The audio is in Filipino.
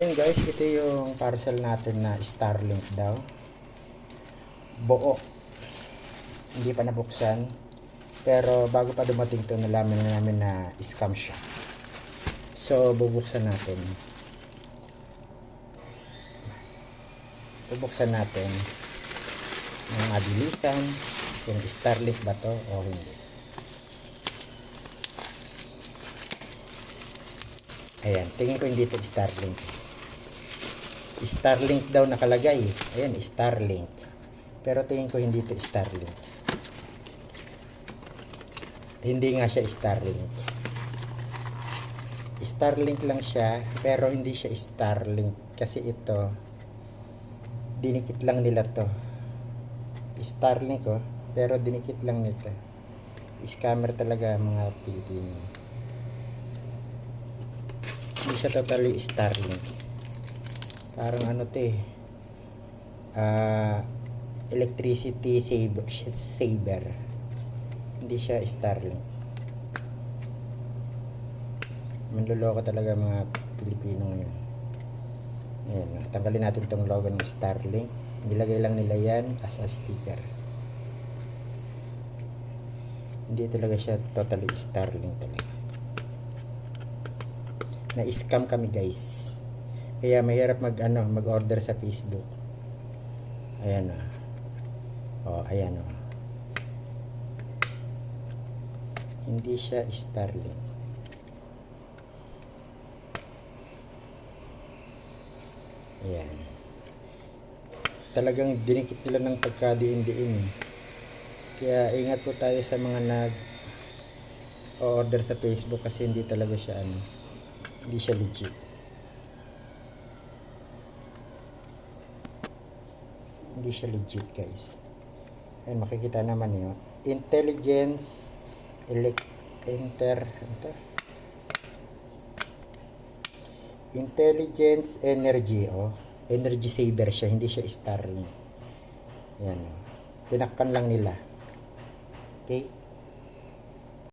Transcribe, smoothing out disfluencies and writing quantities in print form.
Ayan guys, ito yung parcel natin na Starlink daw. Buo. Hindi pa nabuksan. Pero bago pa dumating to, nalaman na namin na scam siya. So, bubuksan natin. Bubuksan natin ng mabilisan kung Starlink ba to o hindi. Ayan, tingin ko hindi to Starlink. Starlink daw nakalagay. Ayan, Starlink. Pero tingin ko hindi to Starlink. Hindi nga siya Starlink. Starlink lang siya, pero hindi siya Starlink. Kasi ito, dinikit lang nila to. Starlink oh, pero dinikit lang nito. Scammer talaga mga Pilipino. Hindi siya totally Starlink. Parang ano to eh, electricity saver. Hindi siya Starlink. Manloloko talaga mga Pilipino ngayon. Ayan, tanggalin natin tong logo ng Starlink. Nilagay lang nila yan as a sticker. Hindi talaga siya totally Starlink talaga. Na-scam kami guys. Kaya mahirap mag-order sa Facebook. Ayan oh. Oh, ayan oh. Hindi siya Starlink. Ayan. Talagang dinikit nila ng pagkadiin-diin. Kaya ingat po tayo sa mga nag-order sa Facebook kasi hindi talaga siya hindi siya legit. Hindi siya legit guys. Ayan, makikita naman yun. Intelligence Intelligence Energy energy saver siya, hindi siya Starlink. Ayan, tinakpan lang nila. Okay.